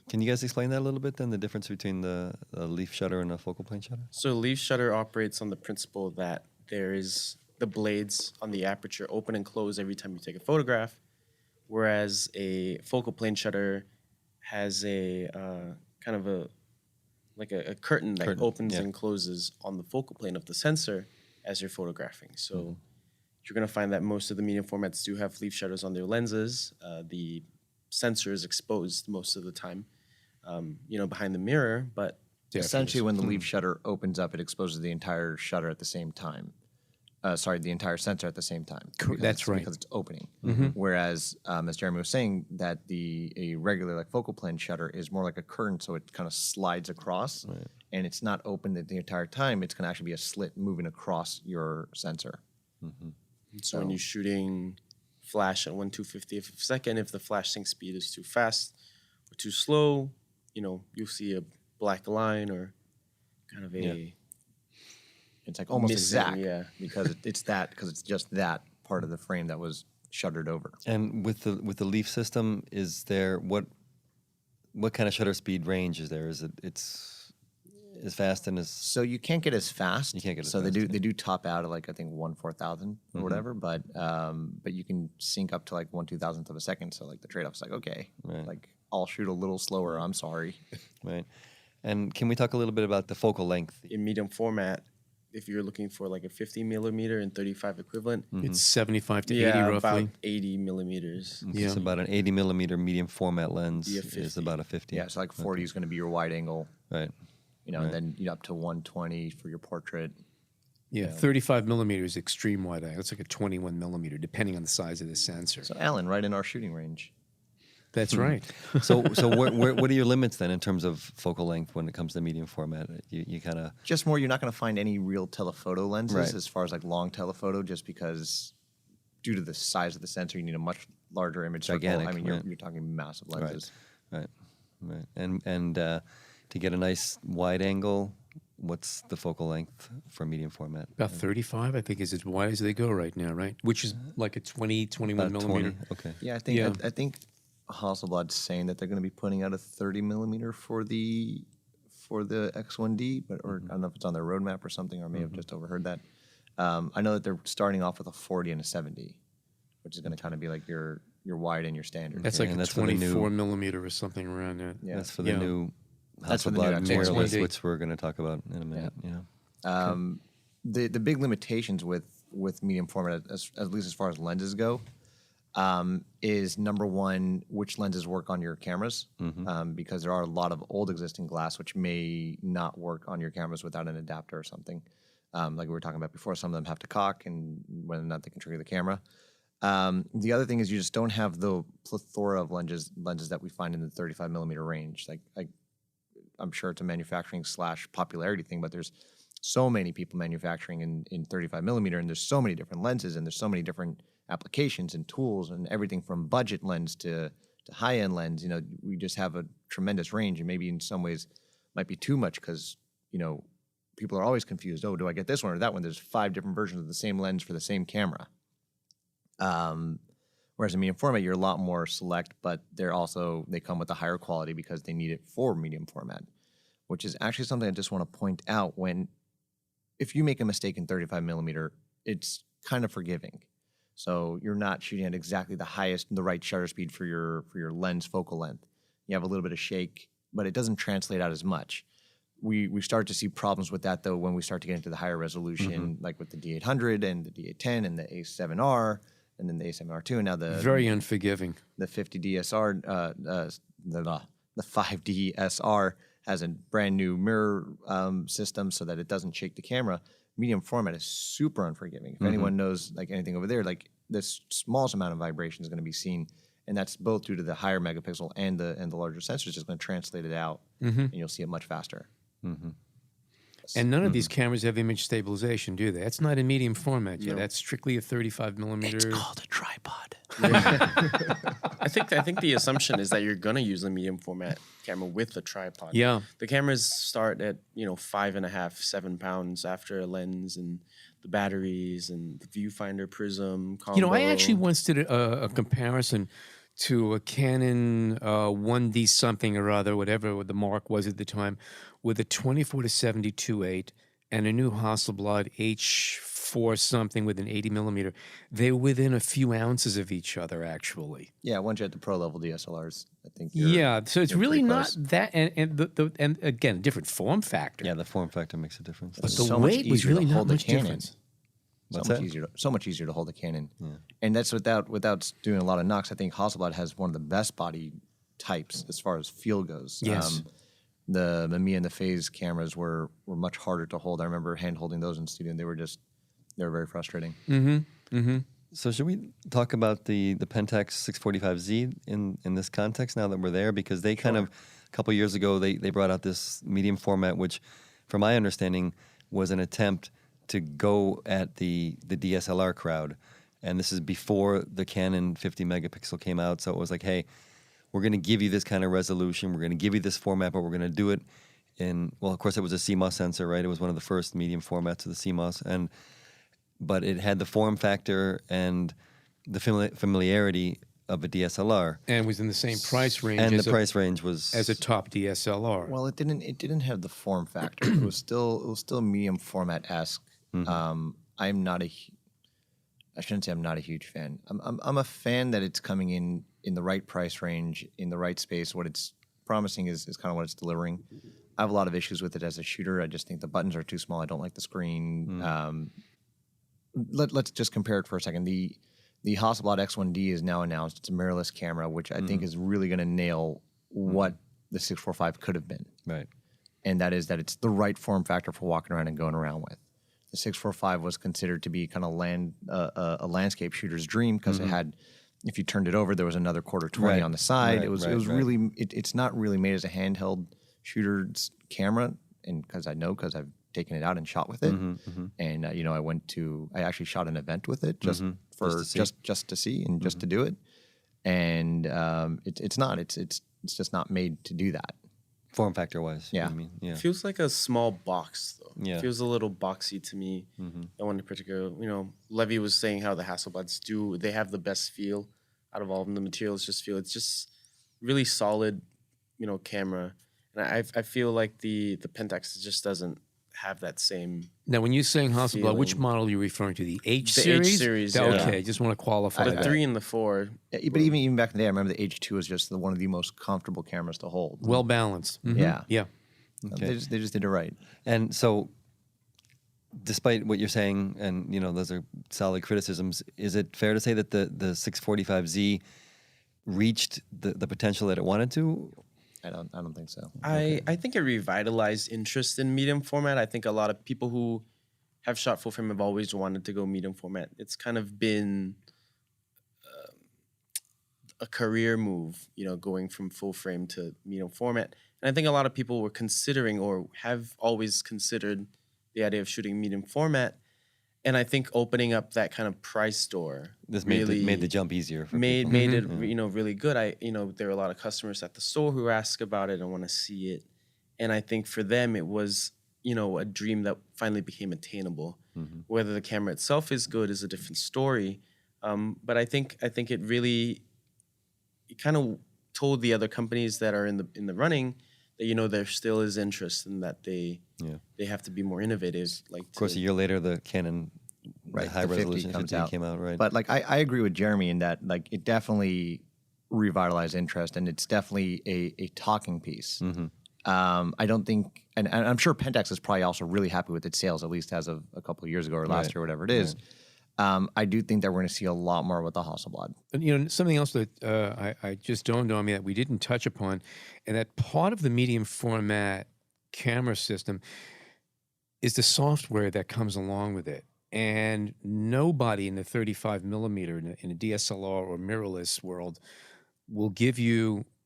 Can you guys explain that a little bit then, the difference between the leaf shutter and a focal plane shutter? So a leaf shutter operates on the principle that there is the blades on the aperture open and close every time you take a photograph, whereas a focal plane shutter has a kind of a curtain that opens and closes on the focal plane of the sensor as you're photographing. So you're going to find that most of the medium formats do have leaf shutters on their lenses. The sensor is exposed most of the time, behind the mirror, but Essentially, when the leaf shutter opens up, it exposes the entire shutter at the same time. The entire sensor at the same time. That's right. Because it's opening. Whereas, as Jeremy was saying, that a regular focal plane shutter is more like a curtain, so it kind of slides across, and it's not open the entire time. It's going to actually be a slit moving across your sensor. So when you're shooting flash at 1/250th of a second, if the flash sync speed is too fast or too slow, you'll see a black line or kind of a... It's like almost missing, exact, because it's just that part of the frame that was shuttered over. And with the leaf system, is there what kind of shutter speed range is there? Is it's as fast and as So you can't get as fast. You can't get as so fast, they do top out at I think 1/4000 or whatever, but you can sync up to 1/2000th of a second. So the trade off is okay, I'll shoot a little slower. I'm sorry. Right. And can we talk a little bit about the focal length? In medium format, if you're looking for a 50 millimeter and 35 equivalent, It's 75 to 80 roughly. about 80 millimeters. Okay, so about an 80 millimeter medium format lens Yeah, is 50. about a 50. Yeah, so 40 is going to be your wide angle, Right. and then up to 120 for your portrait. Yeah, 35 millimeters is extreme wide angle. It's like a 21 millimeter, depending on the size of the sensor. So Alan, right in our shooting range. That's right. So what are your limits then in terms of focal length when it comes to medium format? You kind of Just more, you're not going to find any real telephoto lenses Right. as far as long telephoto, just because due to the size of the sensor, you need a much larger image Gigantic, circle. I mean, right. you're talking massive lenses. right. And to get a nice wide angle, what's the focal length for medium format? About 35, I think, is as wide as they go right now, right? Which is like a 20, 21 About millimeter. 20. Okay. Yeah, I think Hasselblad's saying that they're going to be putting out a 30 millimeter for the X1D, or I don't know if it's on their roadmap or something, or I may have just overheard that. I know that they're starting off with a 40 and a 70, which is going to kind of be your wide and your standard. That's Okay, like and a that's for the 24 new- millimeter or something around that. Yeah. That's for the Yeah. new That's for the new Hasselblad X1D. mirrorless, which we're going to talk about in a minute. Yeah. The big limitations with medium format, at least as far as lenses go, is number one, which lenses work on your cameras, because there are a lot of old existing glass which may not work on your cameras without an adapter or something. Like we were talking about before, some of them have to cock, and whether or not they can trigger the camera. The other thing is you just don't have the plethora of lenses that we find in the 35 millimeter range. Like I'm sure it's a manufacturing / popularity thing, but there's so many people manufacturing in 35 millimeter, and there's so many different lenses, and there's so many different applications and tools, and everything from budget lens to high-end lens. You know, we just have a tremendous range, and maybe in some ways might be too much because, you know, people are always confused. Oh, do I get this one or that one? There's 5 different versions of the same lens for the same camera. Whereas in medium format, you're a lot more select, but they come with a higher quality because they need it for medium format, which is actually something I just want to point out. If you make a mistake in 35 millimeter, it's kind of forgiving. So you're not shooting at exactly the right shutter speed for your lens focal length. You have a little bit of shake, but it doesn't translate out as much. We start to see problems with that, though, when we start to get into the higher resolution, like with the D800 and the D810 and the A7R, and then the A7R2, and now the very unforgiving. The 50 DSR, the 5D SR has a brand new mirror system so that it doesn't shake the camera. Medium format is super unforgiving. If anyone knows like anything over there, like the smallest amount of vibration is going to be seen, and that's both due to the higher megapixel and the larger sensors. Just going to translate it out, and you'll see it much faster. And none of these cameras have image stabilization, do they? That's not in medium format yet. No. That's strictly a 35 millimeter. It's called a tripod. I think the assumption is that you're gonna use a medium format camera with a tripod. Yeah. The cameras start at 5.5, 7 pounds after a lens and the batteries and the viewfinder prism combo. I actually once did a comparison to a Canon 1D something or other, whatever the mark was at the time, with a 24-70 2.8 and a new Hasselblad H4 something with an 80 millimeter. They're within a few ounces of each other, actually. Yeah, once you have the pro level DSLRs, I think. So it's really not that, and again, different form factor. Yeah, the form factor makes a difference. But the weight was really not much difference. So much easier to hold a Canon, and that's without doing a lot of knocks. I think Hasselblad has one of the best body types as far as feel goes. Yes. The Mamiya and the Phase cameras were much harder to hold. I remember hand holding those in studio, and they were very frustrating. So should we talk about the Pentax 645Z in this context now that we're there? Because they kind of, a couple of years ago, they brought out this medium format, which, from my understanding, was an attempt to go at the DSLR crowd. And this is before the Canon 50 megapixel came out. So it was like, hey, we're going to give you this kind of resolution. We're going to give you this format, but we're going to do it in, well, of course, it was a CMOS sensor, right? It was one of the first medium formats of the CMOS. But it had the form factor and the familiarity of a DSLR. And was in the same price range. And the price range was as a top DSLR. Well, it didn't have the form factor. It was still medium format-esque. I'm not I shouldn't say I'm not a huge fan. I'm a fan that it's coming in the right price range, in the right space. What it's promising is kind of what it's delivering. I have a lot of issues with it as a shooter. I just think the buttons are too small. I don't like the screen. Let's just compare it for a second. The Hasselblad X1D is now announced. It's a mirrorless camera, which I think is really going to nail what the 645 could have been. Right. And that is that it's the right form factor for walking around and going around with. The 645 was considered to be kind of a landscape shooter's dream because it had, if you turned it over, there was another quarter 20 on the side. It was really, it's not really made as a handheld shooter's camera, and because I've taken it out and shot with it, and I actually shot an event with it just to see and just to do it, and it's just not made to do that. Form factor wise. Yeah. I mean, yeah. It feels like a small box, though. Yeah. It feels a little boxy to me. That one in particular. Levi was saying how the Hasselblads they have the best feel out of all of them. The materials just feel, it's just really solid, camera. And I feel like the Pentax just doesn't have that same. Now, when you're saying Hasselblad, feeling. Which model are you referring to? The H The series? H series, Okay, just want to qualify The that. 3 and the 4. Yeah, but even back in the day, I remember the H2 was just one of the most comfortable cameras to hold. Well balanced. Yeah. Yeah. They just did it right. And so despite what you're saying, and those are solid criticisms, is it fair to say that the 645Z reached the potential that it wanted to? I don't think so. I think it revitalized interest in medium format. I think a lot of people who have shot full frame have always wanted to go medium format. It's kind of been a career move, going from full frame to medium format. And I think a lot of people were considering or have always considered the idea of shooting medium format. And I think opening up that kind of price door made the jump easier for made people. it really good. There were a lot of customers at the store who ask about it and want to see it. And I think for them it was, a dream that finally became attainable. Whether the camera itself is good is a different story. But I think it really kind of told the other companies that are in the running that there still is interest and that they have to be more innovative. Of course, a year later, the Canon high resolution 50 came out, right? But I agree with Jeremy in that it definitely revitalized interest, and it's definitely a talking piece. I don't think, and I'm sure Pentax is probably also really happy with its sales, at least as of a couple of years ago or last year, whatever it is. I do think that we're going to see a lot more with the Hasselblad. And something else that I just dawned on me that we didn't touch upon, and that part of the medium format camera system is the software that comes along with it. And nobody in the 35 millimeter in a DSLR or mirrorless world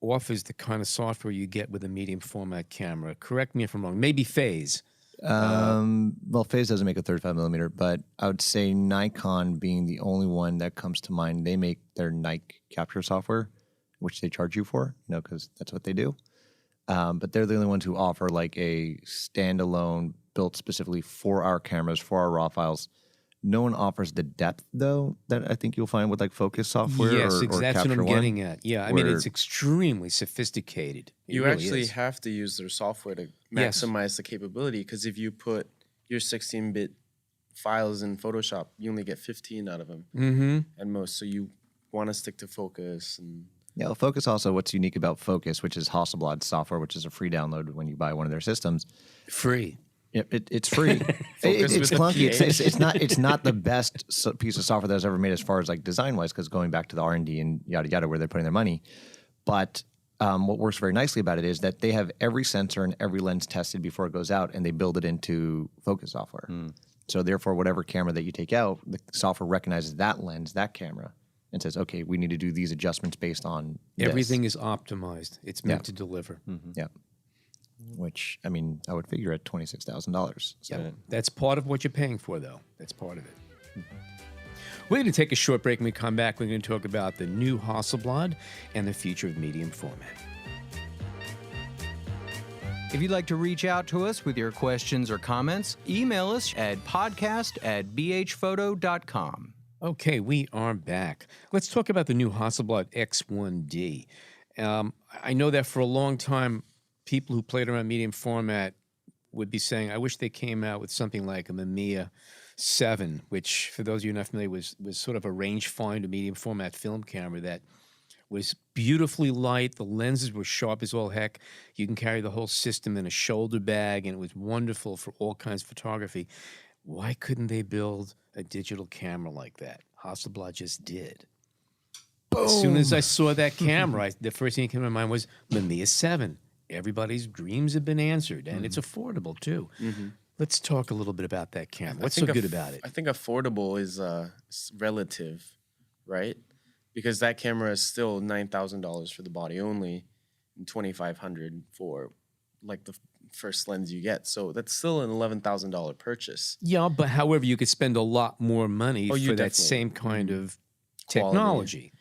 offers the kind of software you get with a medium format camera. Correct me if I'm wrong. Maybe Phase. Well, Phase doesn't make a 35 millimeter, but I would say Nikon being the only one that comes to mind. They make their Nike capture software, which they charge you for, because that's what they do. But they're the only ones who offer a standalone built specifically for our cameras, for our RAW files. No one offers the depth, though, that I think you'll find with focus software. Yes, or that's Capture what I'm One, getting at. Yeah, I mean, it's extremely sophisticated. You really actually is. have to use their software to maximize the capability, because if you put your 16-bit files in Photoshop, you only get 15 out of them and most. So you want to stick to focus. And well, Focus also, what's unique about Focus, which is Hasselblad software, which is a free download when you buy one of their systems. Free. Yep, it's free. It's clunky. It's not the best piece of software that's ever made as far as design wise, because going back to the R&D and yada yada where they're putting their money. But what works very nicely about it is that they have every sensor and every lens tested before it goes out, and they build it into Focus software. So therefore, whatever camera that you take out, the software recognizes that lens, that camera, and says, okay, we need to do these adjustments based on this. Everything is optimized. It's meant to deliver. Yeah. Which, I mean, I would figure at $26,000. So. Yeah, that's part of what you're paying for, though. That's part of it. We're going to take a short break. When we come back, we're going to talk about the new Hasselblad and the future of medium format. If you'd like to reach out to us with your questions or comments, email us at podcast@bhphoto.com. Okay, we are back. Let's talk about the new Hasselblad X1D. I know that for a long time, people who played around medium format would be saying, I wish they came out with something like a Mamiya 7, which, for those of you not familiar, was sort of a rangefinder medium format film camera that was beautifully light. The lenses were sharp as all heck. You can carry the whole system in a shoulder bag, and it was wonderful for all kinds of photography. Why couldn't they build a digital camera like that? Hasselblad just did. Boom. As soon as I saw that camera, the first thing that came to my mind was Mamiya 7. Everybody's dreams have been answered, and it's affordable, too. Let's talk a little bit about that camera. What's so good about it? I think affordable is relative, right? Because that camera is still $9,000 for the body only and $2,500 for the first lens you get. So that's still an $11,000 purchase. Yeah, but however, you could spend a lot more money for that same kind of technology.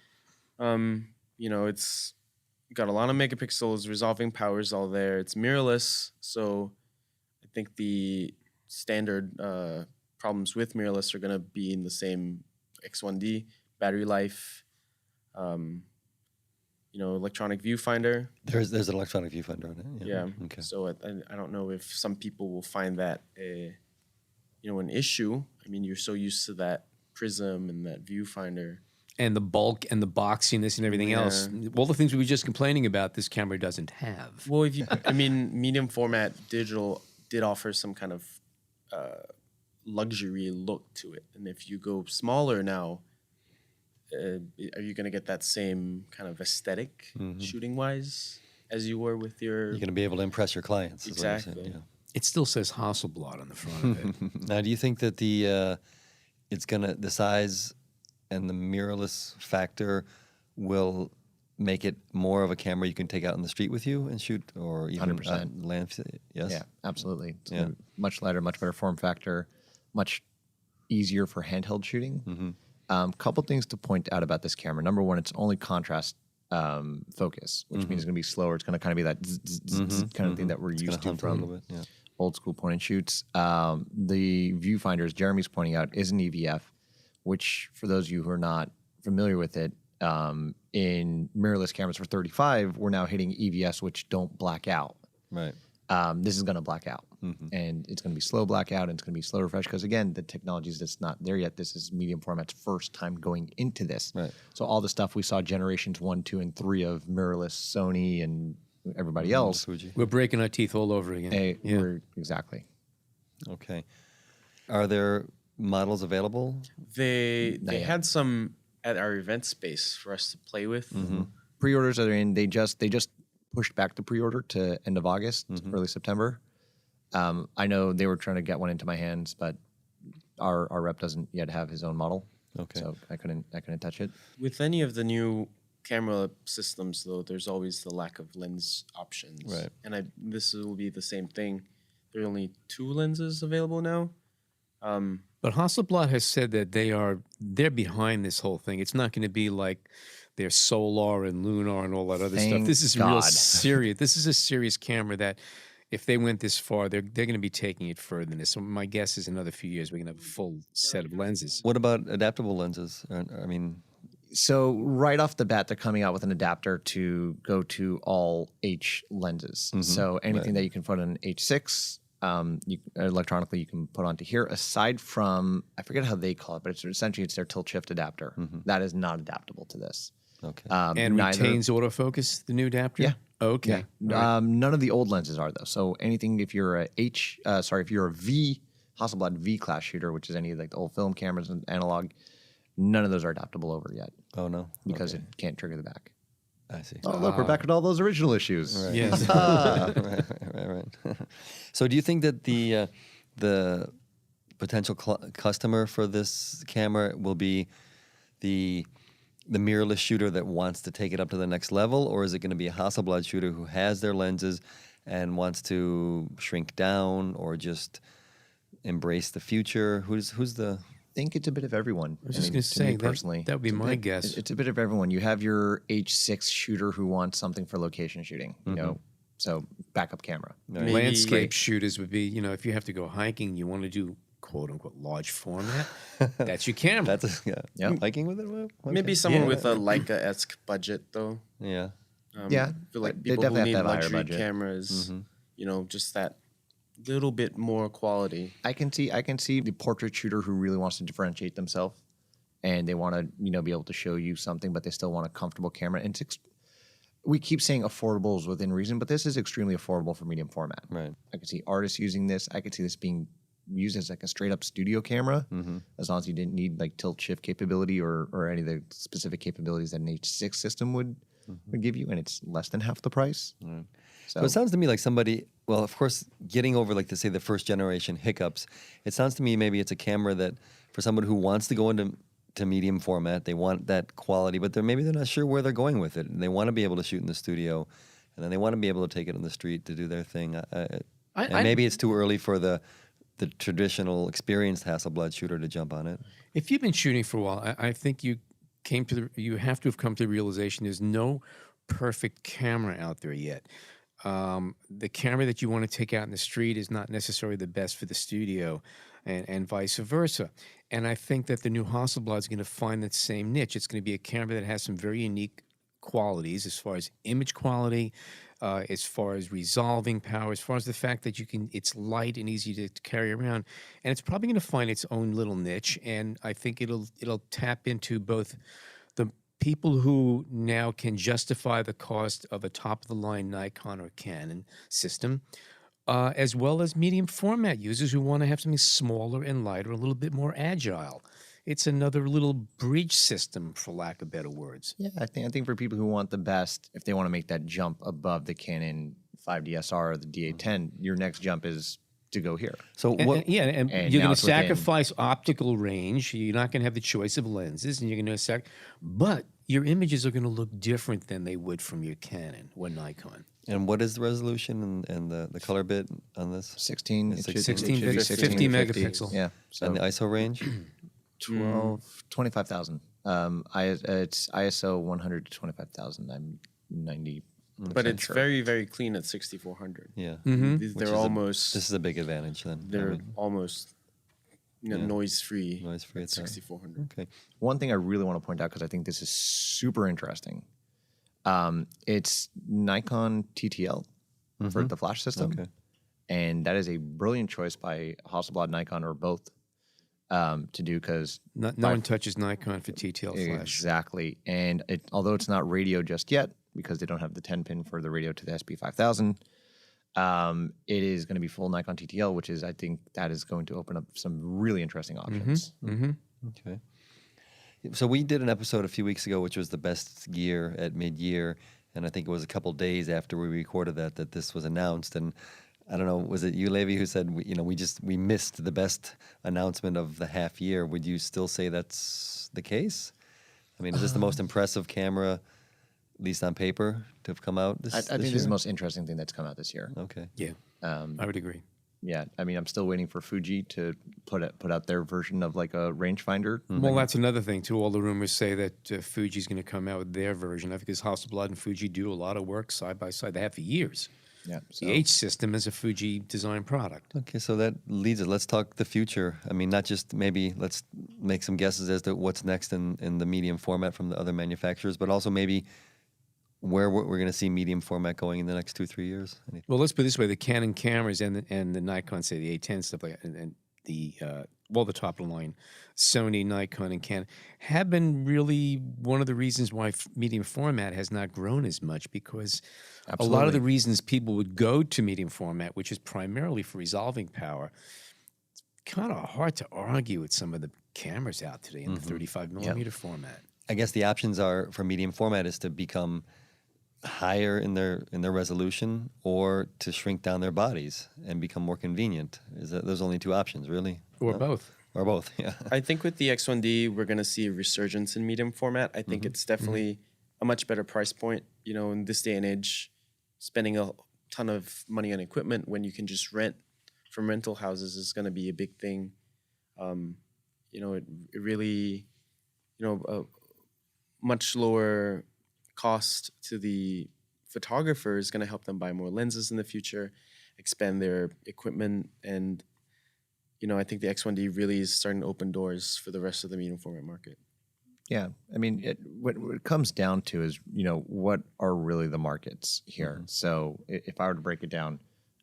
It's got a lot of megapixels, resolving powers all there. It's mirrorless, so I think the standard problems with mirrorless are going to be in the same X1D. Battery life, electronic viewfinder. There's an electronic viewfinder on it. Yeah. Okay. So I don't know if some people will find that an issue. I mean, you're so used to that prism and that viewfinder. And the bulk and the boxiness and everything else. All the things we were just complaining about, this camera doesn't have. Well, medium format digital did offer some kind of luxury look to it. And if you go smaller now, are you going to get that same kind of aesthetic shooting wise as you were with your? You're going to be able to impress your clients. is what you're saying, Exactly. yeah. It still says Hasselblad on the front of it. Now, do you think that the size and the mirrorless factor will make it more of a camera you can take out in the street with you and shoot, or even 100%. land? Yes. Yeah, absolutely. It's Yeah. gonna be much lighter, much better form factor, much easier for handheld shooting. Couple things to point out about this camera. Number one, it's only contrast focus, which means it's going to be slower. It's going to kind of be that kind of thing that we're It's gonna used to hunt a little from bit. Yeah. old school point and shoots. The viewfinders, Jeremy's pointing out, is an EVF, which for those of you who are not familiar with it, in mirrorless cameras for 35, we're now hitting EVFs which don't black out. Right. This is going to black out, and it's going to be slow blackout, and it's going to be slow refresh because again, the technology is just not there yet. This is medium format's first time going into this. Right. So all the stuff we saw generations 1, 2, and 3 of mirrorless, Sony, and everybody else. Fuji. We're breaking our teeth all over again. Exactly. Okay. Are there models available? They yet. had some at our event space for us to play with. Pre-orders are in. They just pushed back the pre-order to end of August, early September. I know they were trying to get one into my hands, but our rep doesn't yet have his own model. Okay. So I couldn't touch it. With any of the new camera systems, though, there's always the lack of lens options. Right. And this will be the same thing. There are only 2 lenses available now. But Hasselblad has said that they're behind this whole thing. It's not going to be like their solar and lunar and all that other stuff. Thank This is real God. serious. This is a serious camera that if they went this far, they're going to be taking it further than this. So my guess is another few years we're going to have a full set of lenses. What about adaptable lenses? I mean, So right off the bat, they're coming out with an adapter to go to all H lenses. So anything that you can put on an H6, electronically you can put onto here. Aside from, I forget how they call it, but essentially it's their tilt shift adapter. That is not adaptable to this. okay. And retains autofocus, the new adapter? Yeah. Okay. None of the old lenses are though. So anything if you're a if you're a V Hasselblad V class shooter, which is any of like the old film cameras and analog, none of those are adaptable over yet Oh, no. because it can't trigger the back. I see. Oh, look, we're back at all those original issues. Right. Yes. right. So do you think that the potential customer for this camera will be the mirrorless shooter that wants to take it up to the next level, or is it going to be a Hasselblad shooter who has their lenses and wants to shrink down or just embrace the future? Who's the... I think it's a bit of everyone. I was just going to say, personally, that would be my guess. It's a bit of everyone. You have your H6 shooter who wants something for location shooting, you know, so backup camera. Maybe Landscape shooters would be, if you have to go hiking, you want to do quote unquote large format. That's your camera. That's Yeah. hiking with it? Well, okay. Maybe someone with a Leica-esque budget, though. Yeah. Yeah, I feel like they people who definitely need have to have a higher luxury budget. cameras, just that little bit more quality. I can see the portrait shooter who really wants to differentiate themselves, and they want to be able to show you something, but they still want a comfortable camera. And we keep saying affordable is within reason, but this is extremely affordable for medium format. Right. I could see artists using this. I could see this being used as like a straight up studio camera, as long as you didn't need like tilt shift capability or any of the specific capabilities that an H6 system would give you, and it's less than half the price. So it sounds to me like somebody, well, of course, getting over like say the first generation hiccups, it sounds to me maybe it's a camera that for someone who wants to go into medium format, they want that quality, but maybe they're not sure where they're going with it. And they want to be able to shoot in the studio, and then they want to be able to take it on the street to do their thing. And maybe it's too early for the traditional experienced Hasselblad shooter to jump on it. If you've been shooting for a while, I think you have to have come to the realization there's no perfect camera out there yet. The camera that you want to take out in the street is not necessarily the best for the studio, and vice versa. And I think that the new Hasselblad is going to find that same niche. It's going to be a camera that has some very unique qualities as far as image quality, as far as resolving power, as far as the fact that it's light and easy to carry around, and it's probably going to find its own little niche. And I think it'll tap into both the people who now can justify the cost of a top-of-the-line Nikon or Canon system, as well as medium format users who want to have something smaller and lighter, a little bit more agile. It's another little bridge system, for lack of better words. Yeah, I think for people who want the best, if they want to make that jump above the Canon 5DSR or the D810, your next jump is to go here. So what? And And you're now going to it's within- sacrifice optical range. You're not going to have the choice of lenses, and you're going to but your images are going to look different than they would from your Canon or Nikon. And what is the resolution and the color bit on this? 16, It's it like should- 16 it should be bits, 50 megapixel. Yeah, so And the ISO range? 25,000. It's ISO 100 to 25,000. I'm 90. But it's sure. very, very clean at 6400. Yeah. They're almost This is a big advantage then. they're almost noise free. Noise-free at at that. 6400. Okay. One thing I really want to point out, because I think this is super interesting, it's Nikon TTL for the flash system. Okay. And that is a brilliant choice by Hasselblad, Nikon, or both to do, because No one touches Nikon for TTL flash. exactly. And although it's not radio just yet, because they don't have the 10 pin for the radio to the SP5000, it is going to be full Nikon TTL, which is, I think that is going to open up some really interesting options. Okay. So we did an episode a few weeks ago, which was the best gear at mid-year, and I think it was a couple days after we recorded that this was announced. And I don't know, was it you, Levi, who said we missed the best announcement of the half year? Would you still say that's the case? I mean, is this the most impressive camera, at least on paper, to have come out this I think year? this is the most interesting thing that's come out this year. Okay. Yeah, I would agree. Yeah, I mean, I'm still waiting for Fuji to put out their version of like a rangefinder. Well, that's another thing, too. All the rumors say that Fuji's going to come out with their version. I think because Hasselblad and Fuji do a lot of work side by side. They have for years. Yeah, so The H system is a Fuji design product. Okay, so that leads us. Let's talk the future. I mean, not just maybe let's make some guesses as to what's next in the medium format from the other manufacturers, but also maybe where we're going to see medium format going in the next 2-3 years. Well, let's put it this way: the Canon cameras and the Nikon, say the A10 stuff like that, and the the top of the line, Sony, Nikon, and Canon have been really one of the reasons why medium format has not grown as much, because a lot of the reasons people would go to medium format, which is primarily for resolving power, it's kind of hard to argue with some of the cameras out today in the 35 millimeter format. I guess the options are for medium format is to become higher in their resolution or to shrink down their bodies and become more convenient. Is that there's only two options, really? Or both. Or both, yeah. I think with the X1D, we're going to see a resurgence in medium format. I think it's definitely a much better price point. You know, in this day and age, spending a ton of money on equipment when you can just rent from rental houses is going to be a big thing. It really, a much lower cost to the photographer is going to help them buy more lenses in the future, expand their equipment, and I think the X1D really is starting to open doors for the rest of the medium format market. Yeah, I mean, what it comes down to is, what are really the markets here? So if I were to break it down,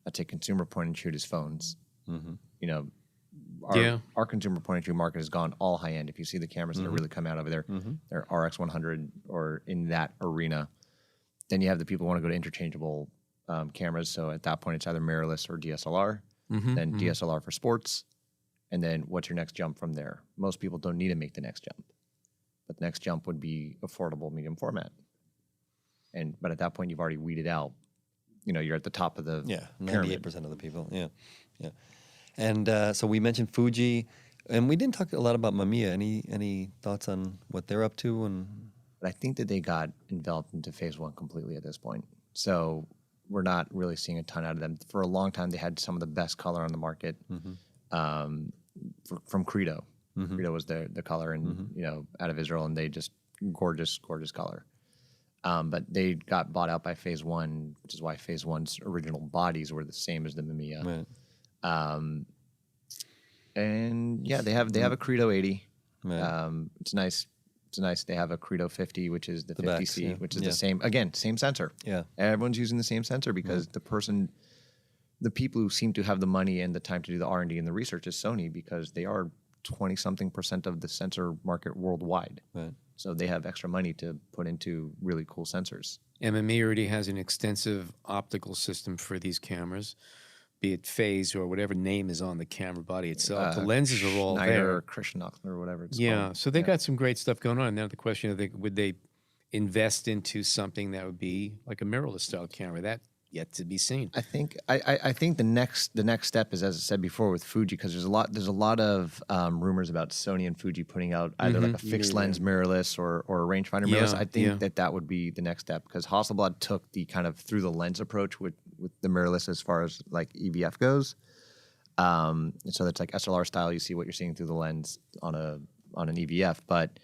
I'd take consumer point and shoot is phones. Our consumer point and shoot market has gone all high end. If you see the cameras that are really coming out over there, they're RX100 or in that arena. Then you have the people who want to go to interchangeable cameras. So at that point, it's either mirrorless or DSLR. Then DSLR for sports. And then what's your next jump from there? Most people don't need to make the next jump. But the next jump would be affordable medium format. But at that point, you've already weeded out. You're at the top of the 98% of the people. Yeah. And so we mentioned Fuji, and we didn't talk a lot about Mamiya. Any thoughts on what they're up to? But I think that they got enveloped into phase one completely at this point. So we're not really seeing a ton out of them. For a long time, they had some of the best color on the market from Credo. Credo was the color, and out of Israel, and they just gorgeous color. But they got bought out by Phase One, which is why Phase One's original bodies were the same as the Mamiya. Right. And yeah, they have a Credo 80. Right. It's nice. They have a Credo 50, which is the 50C, which is the same. Again, same sensor. Yeah. Everyone's using the same sensor because the people who seem to have the money and the time to do the R&D and the research is Sony, because they are 20-something% of the sensor market worldwide. Right. So they have extra money to put into really cool sensors. MMA already has an extensive optical system for these cameras. be it Phase or whatever name is on the camera body itself. The lenses are all Schneider there. or Christian or whatever it's Yeah, called. so they got some great stuff going on. Now the question is, would they invest into something that would be like a mirrorless style camera? That yet to be seen. I think the next step is, as I said before, with Fuji, because there's a lot of rumors about Sony and Fuji putting out either like a fixed lens mirrorless or a rangefinder mirrorless. I think that would be the next step, because Hasselblad took the kind of through the lens approach with the mirrorless as far as like EVF goes. So that's like SLR style. You see what you're seeing through the lens on an EVF, but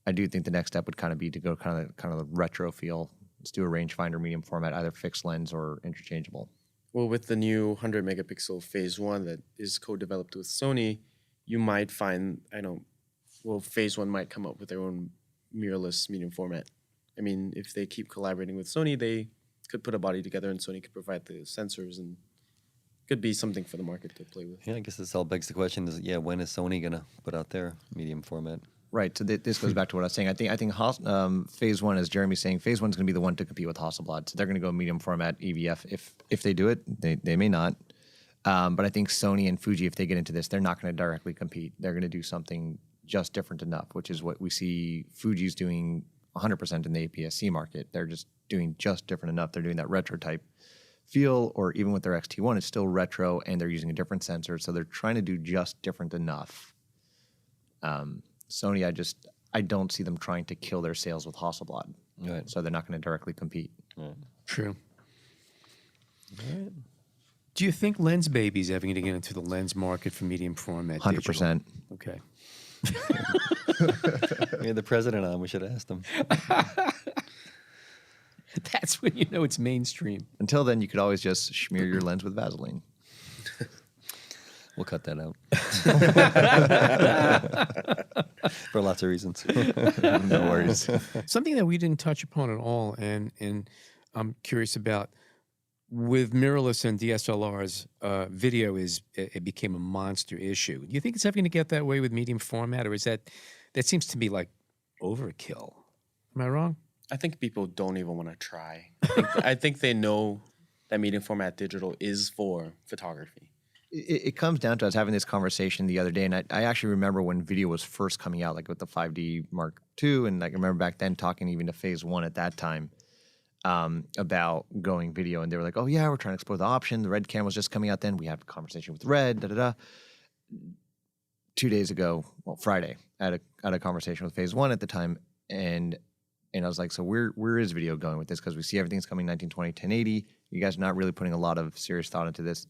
I do think the next step would kind of be to go kind of the retro feel. Let's do a rangefinder medium format, either fixed lens or interchangeable. Well, with the new 100 megapixel Phase 1 that is co-developed with Sony, you might find, Phase 1 might come up with their own mirrorless medium format. I mean, if they keep collaborating with Sony, they could put a body together and Sony could provide the sensors, and could be something for the market to play with. Yeah, I guess this all begs the question: when is Sony gonna put out their medium format? Right. So this goes back to what I was saying. I think Phase 1, as Jeremy's saying, Phase 1 is going to be the one to compete with Hasselblad. So they're going to go medium format EVF. If they do it, they may not. But I think Sony and Fuji, if they get into this, they're not going to directly compete. They're going to do something just different enough, which is what we see Fuji's doing 100% in the APS-C market. They're just doing just different enough. They're doing that retro type feel, or even with their X-T1, it's still retro, and they're using a different sensor. So they're trying to do just different enough. Sony, I don't see them trying to kill their sales with Hasselblad. Right. So they're not going to directly compete. Right. True. Right. Do you think Lens Baby's ever going to get into the lens market for medium format? 100%. Okay. We had the president on. We should have asked him. That's when you know it's mainstream. Until then, you could always just smear your lens with Vaseline. We'll cut that out. For lots of reasons. No worries. Something that we didn't touch upon at all, and I'm curious about, with mirrorless and DSLRs, video it became a monster issue. Do you think it's ever going to get that way with medium format, or is that seems to be like overkill? Am I wrong? I think people don't even want to try. I think they know that medium format digital is for photography. It comes down to us having this conversation the other day, and I actually remember when video was first coming out, like with the 5D Mark II, and like I remember back then talking even to Phase 1 at that time about going video, and they were like, oh yeah, we're trying to explore the option. The Red camera was just coming out then. We had a conversation with Red, 2 days ago, Friday, I had a conversation with Phase 1 at the time, and I was like, so where is video going with this? Because we see everything's coming 1920, 1080. You guys are not really putting a lot of serious thought into this.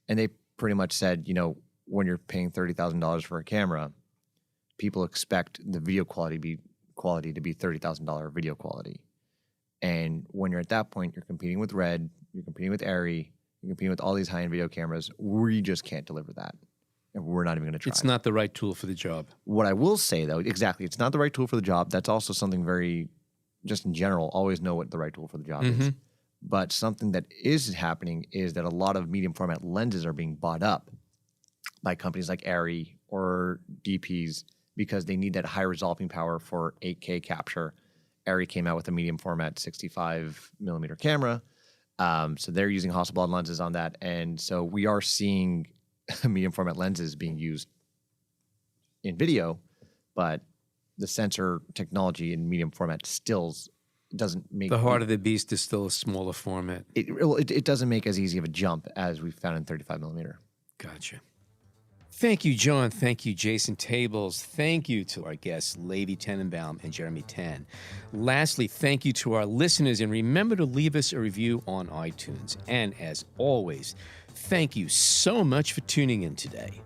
And they pretty much said, when you're paying $30,000 for a camera, people expect the video quality to be $30,000 video quality. And when you're at that point, you're competing with Red, you're competing with Arri, you're competing with all these high-end video cameras. We just can't deliver that. And we're not even going to try. It's not the right tool for the job. What I will say, though, exactly, it's not the right tool for the job. That's also something very, just in general, always know what the right tool for the job is. But something that is happening is that a lot of medium format lenses are being bought up by companies like Arri or DPs because they need that high resolving power for 8K capture. Arri came out with a medium format 65 millimeter camera. So they're using Hasselblad lenses on that. And so we are seeing medium format lenses being used in video, but the sensor technology in medium format stills doesn't make the heart of the beast is still a smaller format. It doesn't make as easy of a jump as we found in 35 millimeter. Gotcha. Thank you, John. Thank you, Jason Tables. Thank you to our guests, Levi Tenenbaum and Jeremy Tan. Lastly, thank you to our listeners, and remember to leave us a review on iTunes. And as always, thank you so much for tuning in today.